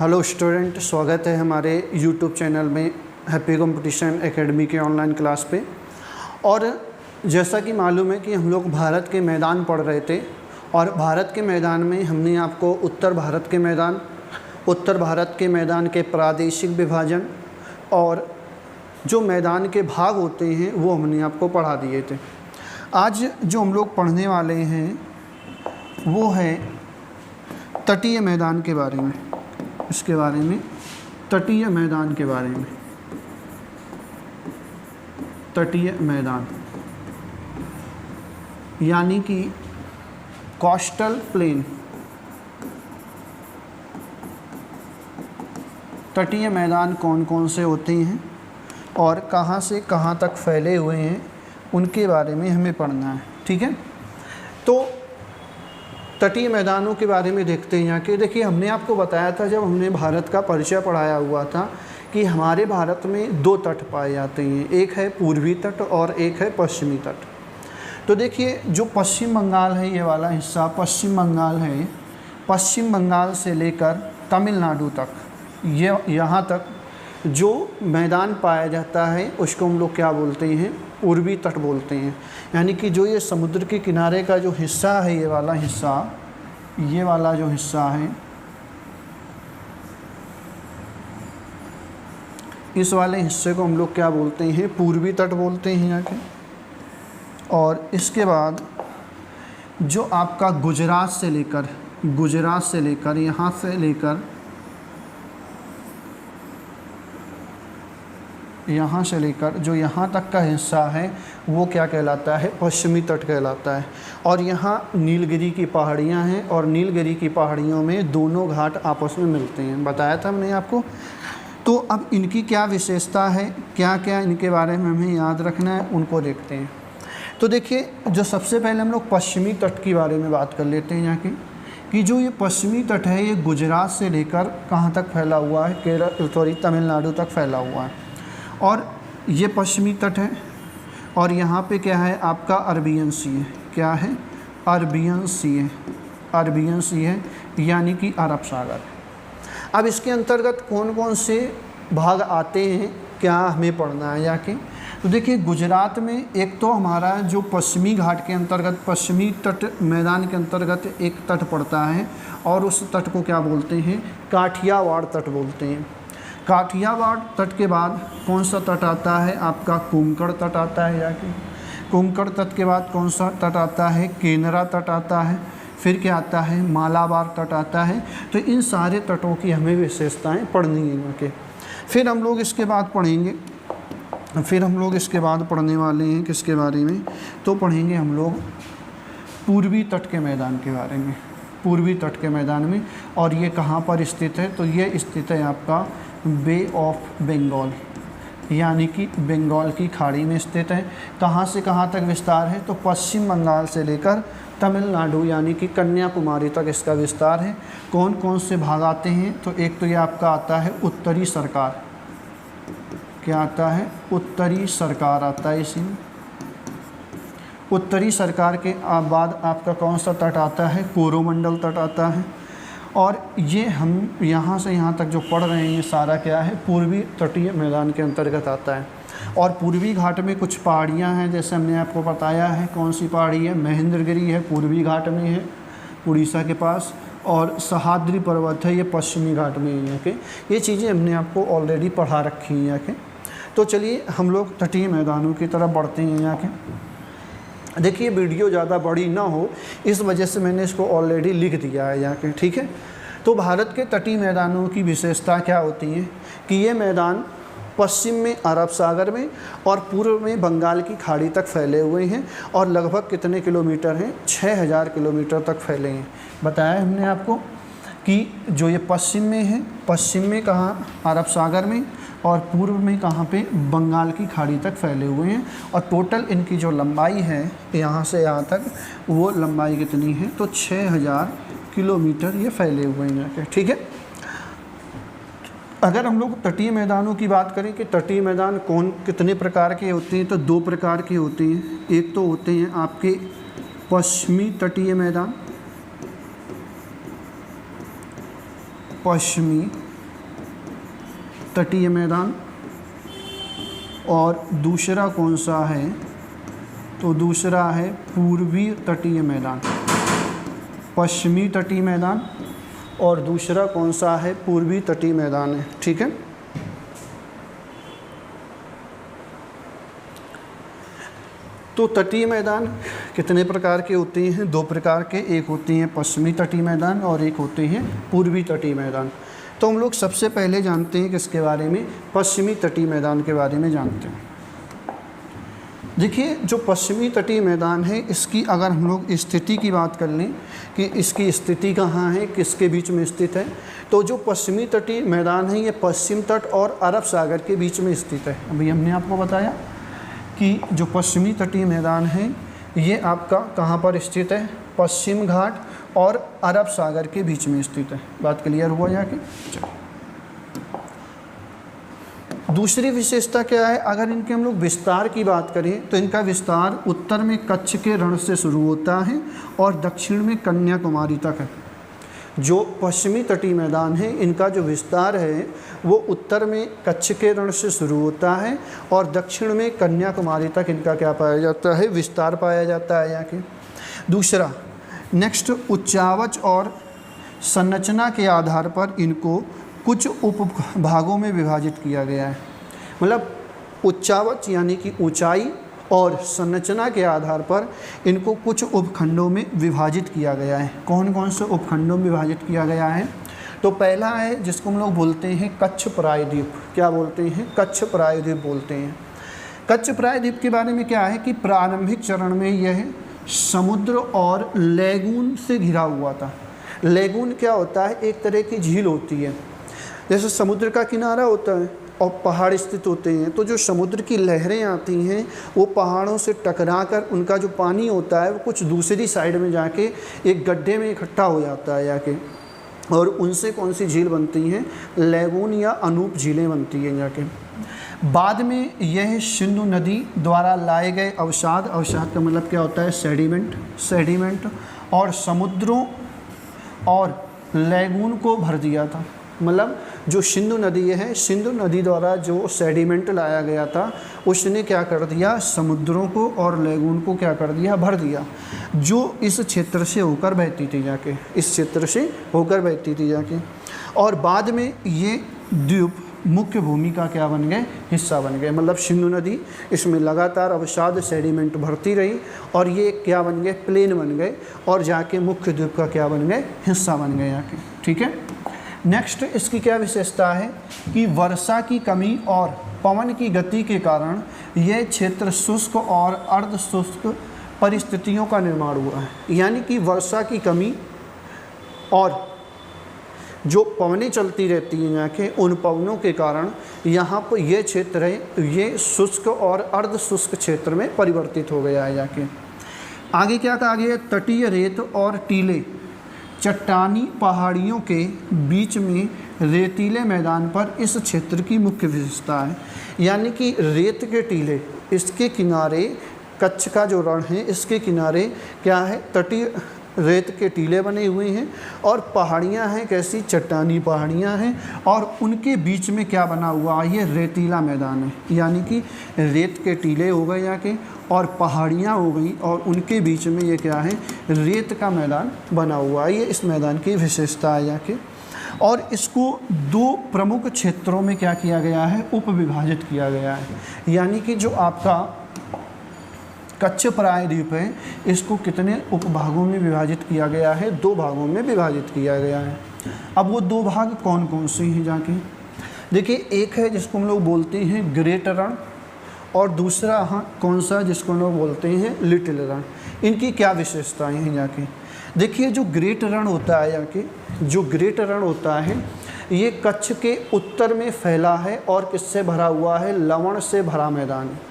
Hello student, स्वागत है हमारे यूट्यूब चैनल में हैप्पी कंपटीशन एकेडमी के ऑनलाइन क्लास पे। और जैसा कि मालूम है कि हम लोग भारत के मैदान पढ़ रहे थे और भारत के मैदान में हमने आपको उत्तर भारत के मैदान के प्रादेशिक विभाजन और जो मैदान के भाग होते हैं वो हमने आपको पढ़ा दिए थे। आज जो हम लोग पढ़ने वाले हैं वो है तटीय मैदान के बारे में, इसके बारे में, तटीय मैदान के बारे में। तटीय मैदान यानी कि कोस्टल प्लेन। तटीय मैदान कौन कौन से होते हैं और कहाँ से कहाँ तक फैले हुए हैं उनके बारे में हमें पढ़ना है, ठीक है। तो तटीय मैदानों के बारे में देखते हैं यहाँ के। देखिए, हमने आपको बताया था जब हमने भारत का परिचय पढ़ाया हुआ था कि हमारे भारत में दो तट पाए जाते हैं, एक है पूर्वी तट और एक है पश्चिमी तट। तो देखिए, जो पश्चिम बंगाल है, ये वाला हिस्सा पश्चिम बंगाल है, पश्चिम बंगाल से लेकर तमिलनाडु तक, ये यहाँ तक जो मैदान पाया जाता है उसको हम लोग क्या बोलते हैं, पूर्वी तट बोलते हैं। यानी कि जो ये समुद्र के किनारे का जो हिस्सा है, ये वाला जो हिस्सा है, इस वाले हिस्से को हम लोग क्या बोलते हैं, पूर्वी तट बोलते हैं यहाँ के। और इसके बाद जो आपका गुजरात से लेकर यहाँ से लेकर जो यहाँ तक का हिस्सा है वो क्या कहलाता है, पश्चिमी तट कहलाता है। और यहाँ नीलगिरी की पहाड़ियाँ हैं और नीलगिरी की पहाड़ियों में दोनों घाट आपस में मिलते हैं, बताया था हमने आपको। तो अब इनकी क्या विशेषता है, क्या क्या इनके बारे में हमें याद रखना है, उनको देखते हैं। तो देखिए, जो सबसे पहले हम लोग पश्चिमी तट के बारे में बात कर लेते हैं यहाँ की, कि जो ये पश्चिमी तट है ये गुजरात से लेकर कहाँ तक फैला हुआ है, तमिलनाडु तक फैला हुआ है। और ये पश्चिमी तट है और यहाँ पे क्या है आपका अरबियन सी है। क्या है? अरबियन सी है, यानी कि अरब सागर। अब इसके अंतर्गत कौन कौन से भाग आते हैं, क्या हमें पढ़ना है जाके। तो देखिए, गुजरात में एक तो हमारा जो पश्चिमी घाट के अंतर्गत, पश्चिमी तट मैदान के अंतर्गत एक तट पड़ता है और उस तट को क्या बोलते हैं, काठियावाड़ तट बोलते हैं। काठियावाड़ तट के बाद कौन सा तट आता है आपका, कोंकण तट आता है जाके। कोंकण तट के बाद कौन सा तट आता है, केनरा तट आता है। फिर क्या आता है, मालाबार तट आता है। तो इन सारे तटों की हमें विशेषताएं पढ़नी है यहाँ के। फिर हम लोग इसके बाद पढ़ने वाले हैं किसके बारे में, तो पढ़ेंगे हम लोग पूर्वी तट के मैदान के बारे में, पूर्वी तट के मैदान में। और ये कहाँ पर स्थित है, तो ये स्थित है आपका बे ऑफ बंगाल, यानी कि बंगाल की खाड़ी में स्थित है। कहाँ से कहाँ तक विस्तार है, तो पश्चिम बंगाल से लेकर तमिलनाडु यानी कि कन्याकुमारी तक इसका विस्तार है। कौन कौन से भाग आते हैं, तो एक तो ये आपका आता है उत्तरी सरकार। क्या आता है, उत्तरी सरकार आता है इसी में। उत्तरी सरकार के बाद आपका कौन सा तट आता है, कोरोमंडल तट आता है। और ये हम यहाँ से यहाँ तक जो पढ़ रहे हैं ये सारा क्या है, पूर्वी तटीय मैदान के अंतर्गत आता है। और पूर्वी घाट में कुछ पहाड़ियाँ हैं, जैसे हमने आपको बताया है। कौन सी पहाड़ी है, महेंद्रगिरी है, पूर्वी घाट में है उड़ीसा के पास। और सह्याद्री पर्वत है, ये पश्चिमी घाट में है यहाँ के। ये चीज़ें हमने आपको ऑलरेडी पढ़ा रखी हैं यहाँ के। तो चलिए हम लोग तटीय मैदानों की तरफ बढ़ते हैं यहाँ के। देखिए, वीडियो ज़्यादा बड़ी ना हो इस वजह से मैंने इसको ऑलरेडी लिख दिया है यहाँ के, ठीक है। तो भारत के तटीय मैदानों की विशेषता क्या होती है कि ये मैदान पश्चिम में अरब सागर में और पूर्व में बंगाल की खाड़ी तक फैले हुए हैं। और लगभग कितने किलोमीटर हैं, 6000 किलोमीटर तक फैले हैं। बताया हमने आपको कि जो ये पश्चिम में है, पश्चिम में कहाँ, अरब सागर में, और पूर्व में कहाँ पे, बंगाल की खाड़ी तक फैले हुए हैं। और टोटल इनकी जो लंबाई है यहाँ से यहाँ तक, वो लंबाई कितनी है, तो 6000 किलोमीटर ये फैले हुए हैं यहाँ के, ठीक है। अगर हम लोग तटीय मैदानों की बात करें कि तटीय मैदान कितने प्रकार के होते हैं, तो दो प्रकार के होते हैं। एक तो होते हैं आपके पश्चिमी तटीय मैदान, पश्चिमी तटीय मैदान, और दूसरा कौन सा है, तो दूसरा है पूर्वी तटीय मैदान, पश्चिमी तटीय मैदान, और दूसरा कौन सा है, पूर्वी तटीय मैदान है। ठीक है, तो तटीय मैदान कितने प्रकार के होते हैं, दो प्रकार के, एक होते हैं पश्चिमी तटीय मैदान और एक होते हैं पूर्वी तटीय मैदान। तो हम लोग सबसे पहले जानते हैं किसके बारे में, पश्चिमी तटीय मैदान के बारे में जानते हैं। देखिए जो पश्चिमी तटीय मैदान है, इसकी अगर हम लोग स्थिति की बात कर लें कि इसकी स्थिति कहाँ है, किसके बीच में स्थित है, तो जो पश्चिमी तटीय मैदान है ये पश्चिम तट और अरब सागर के बीच में स्थित है। अभी हमने आपको बताया कि जो पश्चिमी तटीय मैदान है ये आपका कहाँ पर स्थित है, पश्चिम घाट और अरब सागर के बीच में स्थित है। बात क्लियर हुआ यहाँ की। दूसरी विशेषता क्या है, अगर इनके हम लोग विस्तार की बात करें तो इनका विस्तार उत्तर में कच्छ के रण से शुरू होता है और दक्षिण में कन्याकुमारी तक है। जो पश्चिमी तटीय मैदान है इनका जो विस्तार है वो उत्तर में कच्छ के रण से शुरू होता है और दक्षिण में कन्याकुमारी तक इनका क्या पाया जाता है, विस्तार पाया जाता है यहाँ के। दूसरा नेक्स्ट, उच्चावच और संरचना के आधार पर इनको कुछ उपभागों में विभाजित किया गया है। मतलब उच्चावच यानी कि ऊंचाई और संरचना के आधार पर इनको कुछ उपखंडों में विभाजित किया गया है। कौन कौन से उपखंडों में विभाजित किया गया है, तो पहला है जिसको हम लोग बोलते हैं कच्छ प्रायद्वीप। क्या बोलते हैं, कच्छ प्रायद्वीप बोलते हैं। कच्छ प्रायद्वीप के बारे में क्या है कि प्रारंभिक चरण में यह समुद्र और लेगून से घिरा हुआ था। लेगून क्या होता है, एक तरह की झील होती है, जैसे समुद्र का किनारा होता है और पहाड़ स्थित होते हैं, तो जो समुद्र की लहरें आती हैं वो पहाड़ों से टकराकर उनका जो पानी होता है वो कुछ दूसरी साइड में जाके एक गड्ढे में इकट्ठा हो जाता है जाके, और उनसे कौन सी झील बनती हैं, लेगून या अनूप झीलें बनती हैं जाके। बाद में यह सिंधु नदी द्वारा लाए गए अवसाद, अवसाद का मतलब क्या होता है, सेडिमेंट और समुद्रों और लेगून को भर दिया था। मतलब जो सिंधु नदी है, सिंधु नदी द्वारा जो सेडिमेंट लाया गया था उसने क्या कर दिया, समुद्रों को और लेगून को क्या कर दिया, भर दिया, जो इस क्षेत्र से होकर बहती थी जाके, इस क्षेत्र से होकर बहती थी जाके। और बाद में ये द्वीप मुख्य भूमि का क्या बन गए, हिस्सा बन गए। मतलब सिंधु नदी इसमें लगातार अवसाद सेडिमेंट भरती रही और ये क्या बन गए, प्लेन बन गए और जाके मुख्य द्वीप का क्या बन गए, हिस्सा बन गए जाके। ठीक है, नेक्स्ट इसकी क्या विशेषता है कि वर्षा की कमी और पवन की गति के कारण यह क्षेत्र शुष्क और अर्ध शुष्क परिस्थितियों का निर्माण हुआ है। यानी कि वर्षा की कमी और जो पवनें चलती रहती हैं यहाँ के, उन पवनों के कारण यहाँ पर यह क्षेत्र है ये शुष्क और अर्ध शुष्क क्षेत्र में परिवर्तित हो गया है जाके। आगे क्या कहा गया, तटीय रेत और टीले चट्टानी पहाड़ियों के बीच में रेतीले मैदान पर इस क्षेत्र की मुख्य विशेषता है। यानी कि रेत के टीले, इसके किनारे कच्छ का जो रण है इसके किनारे क्या है, तटीय रेत के टीले बने हुए हैं और पहाड़ियाँ हैं, कैसी, चट्टानी पहाड़ियाँ हैं और उनके बीच में क्या बना हुआ है, ये रेतीला मैदान है। यानी कि रेत के टीले हो गए यहाँ के और पहाड़ियाँ हो गई और उनके बीच में ये क्या है, रेत का मैदान बना हुआ है। ये इस मैदान की विशेषता है यहाँ के। और इसको दो प्रमुख क्षेत्रों में क्या किया गया है, उपविभाजित किया गया है। यानी कि जो आपका कच्छ प्रायद्वीप है इसको कितने उपभागों में विभाजित किया गया है, दो भागों में विभाजित किया गया है। अब वो दो भाग कौन कौन से हैं जाके देखिए, एक है जिसको हम लोग बोलते हैं ग्रेट रण और दूसरा कौन सा, जिसको हम लोग बोलते हैं लिटिल रण। इनकी क्या विशेषताएं हैं जाके देखिए। जो ग्रेट रण होता है जाके, जो ग्रेट रण होता है ये कच्छ के उत्तर में फैला है और किससे भरा हुआ है, लवण से भरा मैदान है।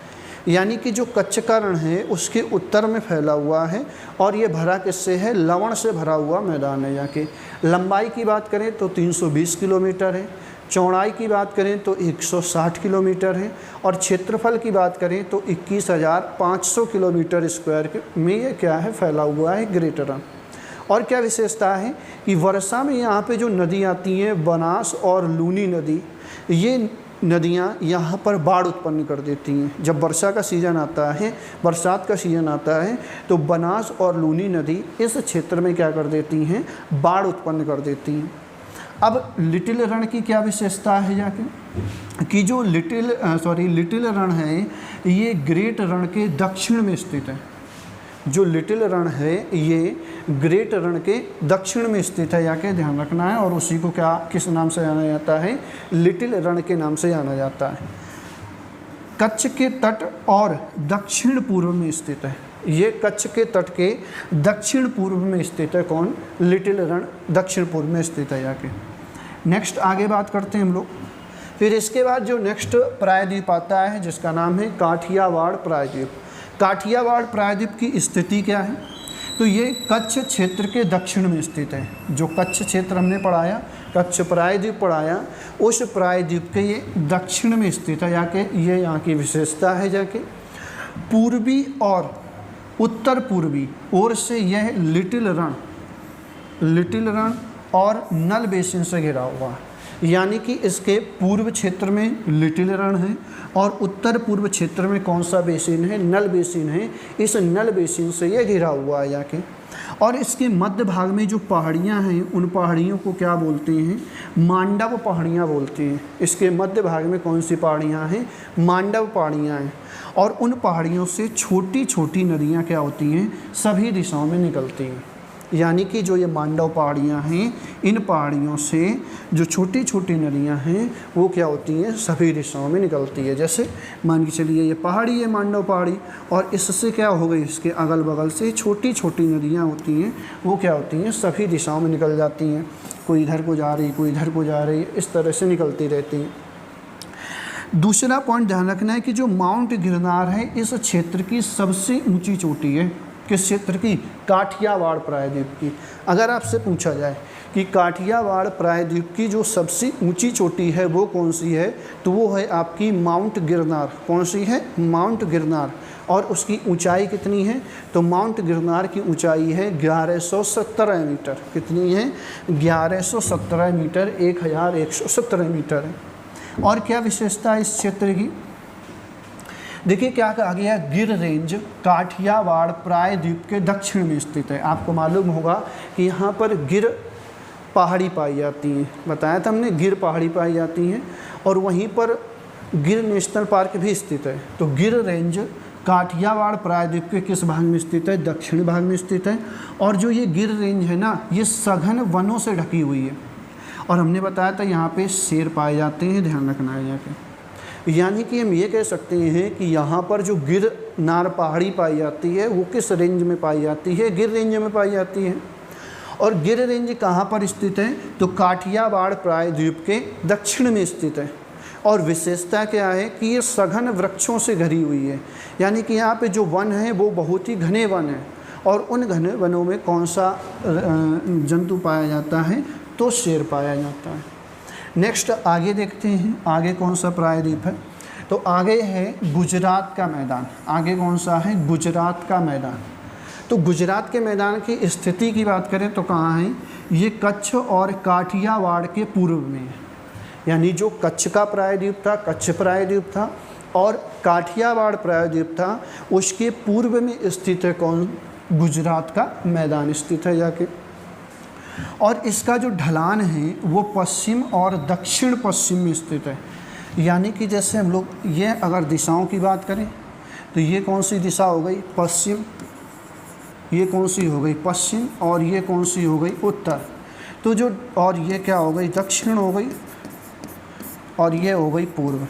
यानी कि जो कच्छ का रण है उसके उत्तर में फैला हुआ है और ये भरा किससे है, लवण से भरा हुआ मैदान है। यहाँ की लंबाई की बात करें तो 320 किलोमीटर है, चौड़ाई की बात करें तो 160 किलोमीटर है और क्षेत्रफल की बात करें तो 21,500 किलोमीटर स्क्वायर में ये क्या है, फैला हुआ है ग्रेट रण। और क्या विशेषता है कि वर्षा में यहाँ पे जो नदी आती हैं, बनास और लूनी नदी, ये नदियाँ यहाँ पर बाढ़ उत्पन्न कर देती हैं। जब वर्षा का सीज़न आता है, बरसात का सीज़न आता है, तो बनास और लूनी नदी इस क्षेत्र में क्या कर देती हैं, बाढ़ उत्पन्न कर देती हैं। अब लिटिल रण की क्या विशेषता है जाके, कि जो लिटिल रण है ये ग्रेट रण के दक्षिण में स्थित है। जो लिटिल रण है ये ग्रेट रण के दक्षिण में स्थित है, जाके ध्यान रखना है। और उसी को क्या किस नाम से जाना जाता है, लिटिल रण के नाम से जाना जाता है। कच्छ के तट और दक्षिण पूर्व में स्थित है। ये कच्छ के तट के दक्षिण पूर्व में स्थित है। कौन, लिटिल रण दक्षिण पूर्व में स्थित है जाके। नेक्स्ट आगे बात करते हैं हम लोग। फिर इसके बाद जो नेक्स्ट प्रायद्वीप आता है जिसका नाम है काठियावाड़ प्रायद्वीप। काठियावाड़ प्रायद्वीप की स्थिति क्या है, तो ये कच्छ क्षेत्र के दक्षिण में स्थित है। जो कच्छ क्षेत्र हमने पढ़ाया, कच्छ प्रायद्वीप पढ़ाया, उस प्रायद्वीप के ये दक्षिण में स्थित है जाके। ये यहाँ की विशेषता है जाके। पूर्वी और उत्तर पूर्वी ओर से यह लिटिल रण और नल बेसिन से घिरा हुआ है। यानी कि इसके पूर्व क्षेत्र में लिटिल रण है और उत्तर पूर्व क्षेत्र में कौन सा बेसिन है, नल बेसिन है। इस नल बेसिन से ये घिरा हुआ है जाके। और इसके मध्य भाग में जो पहाड़ियाँ हैं उन पहाड़ियों को क्या बोलते हैं, मांडव पहाड़ियाँ बोलते हैं। इसके मध्य भाग में कौन सी पहाड़ियाँ हैं, मांडव पहाड़ियाँ हैं। और उन पहाड़ियों से छोटी छोटी नदियाँ क्या होती हैं, सभी दिशाओं में निकलती हैं। यानी कि जो ये मांडव पहाड़ियाँ हैं, इन पहाड़ियों से जो छोटी छोटी नदियाँ हैं वो क्या होती हैं, सभी दिशाओं में निकलती है। जैसे मान के चलिए ये पहाड़ी है, मांडव पहाड़ी, और इससे क्या हो गई, इसके अगल बगल से छोटी छोटी नदियाँ होती हैं, वो क्या होती हैं, सभी दिशाओं में निकल जाती हैं। कोई इधर को जा रही, कोई इधर को जा रही, इस तरह से निकलती रहती हैं। दूसरा पॉइंट ध्यान रखना है कि जो माउंट गिरनार है इस क्षेत्र की सबसे ऊंची चोटी है। किस क्षेत्र की, काठियावाड़ प्रायद्वीप की। अगर आपसे पूछा जाए कि काठियावाड़ प्रायद्वीप की जो सबसे ऊंची चोटी है वो कौन सी है, तो वो है आपकी माउंट गिरनार। कौन सी है, माउंट गिरनार। और उसकी ऊंचाई कितनी है, तो माउंट गिरनार की ऊंचाई है 1117 मीटर। कितनी है, 1117 मीटर, 1117 मीटर है। और क्या विशेषता है इस क्षेत्र की, देखिए क्या कहा गया, गिर रेंज काठियावाड़ प्रायद्वीप के दक्षिण में स्थित है। आपको मालूम होगा कि यहाँ पर गिर पहाड़ी पाई जाती हैं, बताया था हमने, गिर पहाड़ी पाई जाती हैं। और वहीं पर गिर नेशनल पार्क भी स्थित है। तो गिर रेंज काठियावाड़ प्रायद्वीप के किस भाग में स्थित है, दक्षिण भाग में स्थित है। और जो ये गिर रेंज है ना, ये सघन वनों से ढकी हुई है। और हमने बताया था यहाँ पे शेर पाए जाते हैं, ध्यान रखना है यहाँ पे। यानी कि हम ये कह सकते हैं कि यहाँ पर जो गिरनार पहाड़ी पाई जाती है वो किस रेंज में पाई जाती है, गिर रेंज में पाई जाती है। और गिर रेंज कहाँ पर स्थित है, तो काठियावाड़ प्रायद्वीप के दक्षिण में स्थित है। और विशेषता क्या है कि ये सघन वृक्षों से घिरी हुई है। यानी कि यहाँ पे जो वन है वो बहुत ही घने वन है। और उन घने वनों में कौन सा जंतु पाया जाता है, तो शेर पाया जाता है। नेक्स्ट आगे देखते हैं, आगे कौन सा प्रायद्वीप है, तो आगे है गुजरात का मैदान। आगे कौन सा है, गुजरात का मैदान। तो गुजरात के मैदान की स्थिति की बात करें तो कहाँ है, ये कच्छ और काठियावाड़ के पूर्व में है। यानी जो कच्छ का प्रायद्वीप था, कच्छ प्रायद्वीप था, और काठियावाड़ प्रायद्वीप था, उसके पूर्व में स्थित है कौन, गुजरात का मैदान स्थित है जाके। और इसका जो ढलान है वो पश्चिम और दक्षिण पश्चिम में स्थित है। यानी कि जैसे हम लोग ये अगर दिशाओं की बात करें तो ये कौन सी दिशा हो गई, पश्चिम, ये कौन सी हो गई, पश्चिम, और ये कौन सी हो गई, उत्तर। तो जो, और ये क्या हो गई, दक्षिण हो गई, और ये हो गई पूर्व।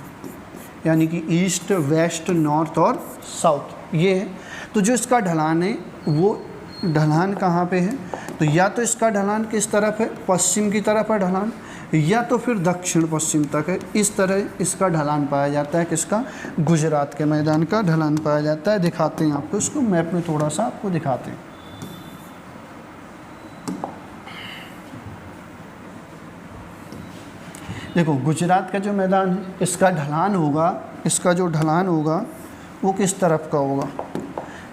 यानी कि ईस्ट, वेस्ट, नॉर्थ और साउथ ये है। तो जो इसका ढलान है वो ढलान कहाँ पे है, तो या तो इसका ढलान किस तरफ है, पश्चिम की तरफ है ढलान, या तो फिर दक्षिण पश्चिम तक है। इस तरह इसका ढलान पाया जाता है, किसका, गुजरात के मैदान का ढलान पाया जाता है। दिखाते हैं आपको इसको मैप में, थोड़ा सा आपको दिखाते हैं। देखो गुजरात का जो मैदान है इसका ढलान होगा, इसका जो ढलान होगा वो किस तरफ का होगा,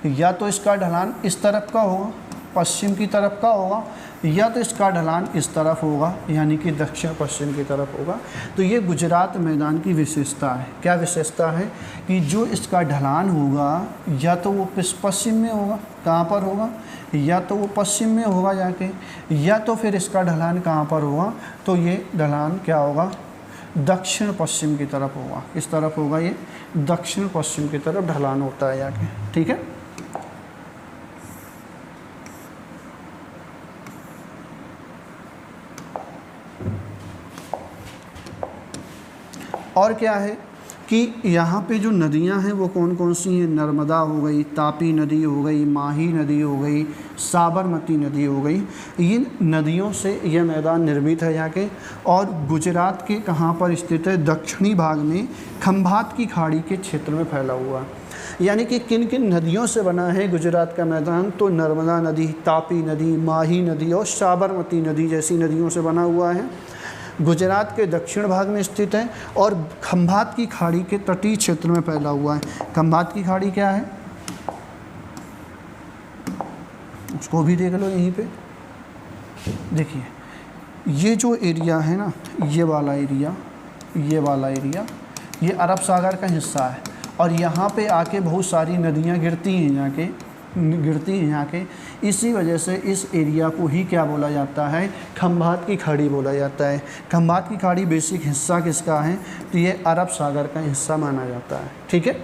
या तो इसका ढलान इस तरफ का होगा, पश्चिम की तरफ का होगा, या तो इसका ढलान इस तरफ होगा, यानी कि दक्षिण पश्चिम की तरफ होगा। तो ये गुजरात मैदान की विशेषता है। क्या विशेषता है कि जो इसका ढलान होगा या तो वो पश्चिम में होगा, कहाँ पर होगा, या तो वो पश्चिम में होगा जाके, या तो फिर इसका ढलान कहाँ पर होगा, तो ये ढलान क्या होगा, दक्षिण पश्चिम की तरफ होगा। इस तरफ होगा, ये दक्षिण पश्चिम की तरफ ढलान होता है जाके, ठीक है। और क्या है कि यहाँ पे जो नदियाँ हैं वो कौन कौन सी हैं, नर्मदा हो गई, तापी नदी हो गई, माही नदी हो गई, साबरमती नदी हो गई। इन नदियों से यह मैदान निर्मित है यहाँ के। और गुजरात के कहाँ पर स्थित है, दक्षिणी भाग में खंभात की खाड़ी के क्षेत्र में फैला हुआ है। यानी कि किन किन नदियों से बना है गुजरात का मैदान, तो नर्मदा नदी, तापी नदी, माही नदी और साबरमती नदी जैसी नदियों से बना हुआ है। गुजरात के दक्षिण भाग में स्थित है और खंभात की खाड़ी के तटीय क्षेत्र में फैला हुआ है। खंभात की खाड़ी क्या है, उसको भी देख लो यहीं पे। देखिए ये जो एरिया है ना, ये वाला एरिया, ये वाला एरिया, ये अरब सागर का हिस्सा है। और यहाँ पे आके बहुत सारी नदियाँ गिरती हैं यहाँ के। इसी वजह से इस एरिया को ही क्या बोला जाता है, खंभात की खाड़ी बोला जाता है। खंभात की खाड़ी बेसिक हिस्सा किसका है, तो ये अरब सागर का हिस्सा माना जाता है, ठीक है।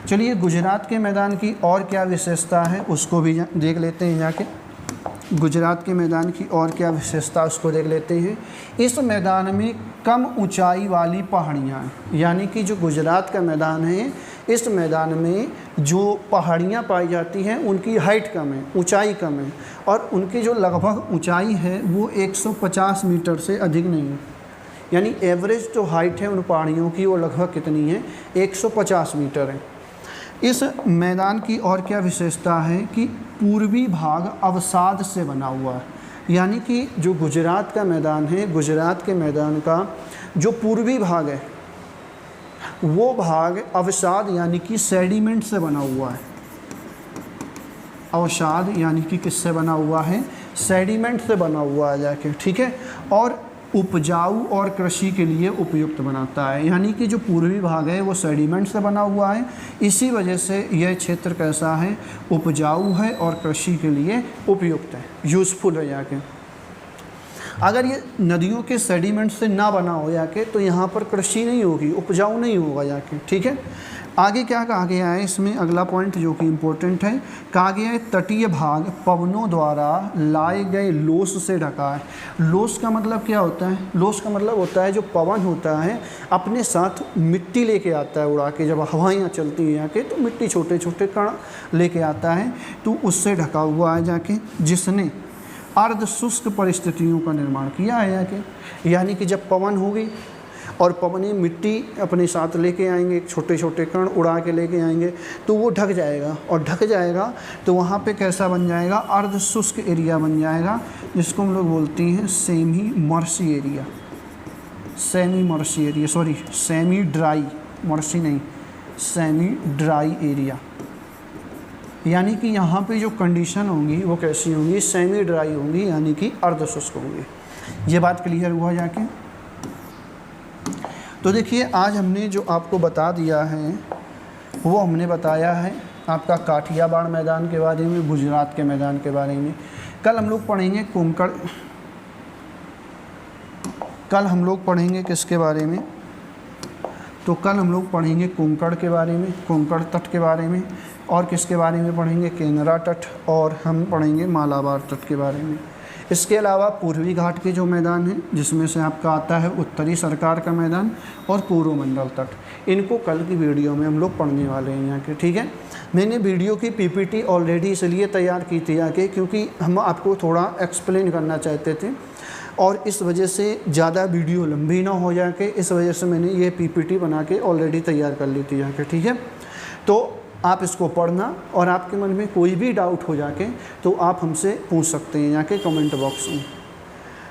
चलिए गुजरात के मैदान की और क्या विशेषता है उसको भी देख लेते हैं यहाँ के। गुजरात के मैदान की और क्या विशेषता उसको देख लेते हैं। इस मैदान में कम ऊंचाई वाली पहाड़ियाँ हैं, यानी कि जो गुजरात का मैदान है, इस मैदान में जो पहाड़ियाँ पाई जाती हैं उनकी हाइट कम है, ऊंचाई कम है। और उनकी जो लगभग ऊंचाई है वो 150 मीटर से अधिक नहीं है। यानी एवरेज जो हाइट है उन पहाड़ियों की वो लगभग कितनी है, 150 मीटर है। इस मैदान की और क्या विशेषता है कि पूर्वी भाग अवसाद से बना हुआ है। यानी कि जो गुजरात का मैदान है, गुजरात के मैदान का जो पूर्वी भाग है वो भाग अवसाद यानी कि सेडिमेंट से बना हुआ है। अवसाद यानी कि किससे बना हुआ है, सेडिमेंट से बना हुआ है जाके, ठीक है। और उपजाऊ और कृषि के लिए उपयुक्त बनाता है। यानी कि जो पूर्वी भाग है वो सेडिमेंट से बना हुआ है, इसी वजह से यह क्षेत्र कैसा है, उपजाऊ है और कृषि के लिए उपयुक्त है, यूज़फुल है जाके। अगर ये नदियों के सेडिमेंट से ना बना हो जाके तो यहाँ पर कृषि नहीं होगी, उपजाऊ नहीं होगा जाके, ठीक है। आगे क्या कहा गया है इसमें, अगला पॉइंट जो कि इम्पोर्टेंट है, कहा गया है तटीय भाग पवनों द्वारा लाए गए लोस से ढका है। लोस का मतलब क्या होता है, लोस का मतलब होता है जो पवन होता है अपने साथ मिट्टी लेके आता है उड़ा के, जब हवाएं चलती हैं यहाँ के तो मिट्टी छोटे छोटे कण लेके आता है, तो उससे ढका हुआ है जाके, जिसने अर्ध शुष्क परिस्थितियों का निर्माण किया है जाके। यानी कि जब पवन होगी और पवनी मिट्टी अपने साथ लेके आएंगे, छोटे छोटे कण उड़ा के लेके आएंगे, तो वो ढक जाएगा, और ढक जाएगा तो वहाँ पे कैसा बन जाएगा, अर्ध शुष्क एरिया बन जाएगा, जिसको हम लोग बोलते हैं semi mercy area. Semi mercy area, sorry semi dry, mercy नहीं, सेमी ड्राई एरिया। यानी कि यहाँ पे जो कंडीशन होंगी वो कैसी होंगी, सेमी ड्राई होंगी, यानी कि अर्ध शुष्क होंगी। ये बात क्लियर हुआ जाके। तो देखिए आज हमने जो आपको बता दिया है वो हमने बताया है आपका काठियावाड़ मैदान के बारे में, गुजरात के मैदान के बारे में। कल हम लोग पढ़ेंगे कोंकण, कल हम लोग पढ़ेंगे किसके बारे में, तो कल हम लोग पढ़ेंगे कोंकण के बारे में, कोंकण तट के बारे में। और किसके बारे में पढ़ेंगे, केनरा तट, और हम पढ़ेंगे मालाबार तट के बारे में। इसके अलावा पूर्वी घाट के जो मैदान हैं, जिसमें से आपका आता है उत्तरी सरकार का मैदान और पूर्व मंडल तट, इनको कल की वीडियो में हम लोग पढ़ने वाले हैं यहाँ के, ठीक है। मैंने वीडियो की पीपीटी ऑलरेडी इसलिए तैयार की थी यहाँ के, क्योंकि हम आपको थोड़ा एक्सप्लेन करना चाहते थे और इस वजह से ज़्यादा वीडियो लंबी ना हो जाके, इस वजह से मैंने ये पीपीटी बना के ऑलरेडी तैयार कर ली थी यहाँ के, ठीक है। तो आप इसको पढ़ना और आपके मन में कोई भी डाउट हो जाके तो आप हमसे पूछ सकते हैं यहाँ के कमेंट बॉक्स में।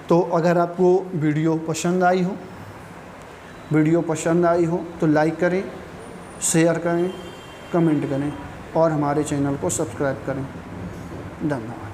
तो अगर आपको वीडियो पसंद आई हो तो लाइक करें, शेयर करें, कमेंट करें और हमारे चैनल को सब्सक्राइब करें। धन्यवाद।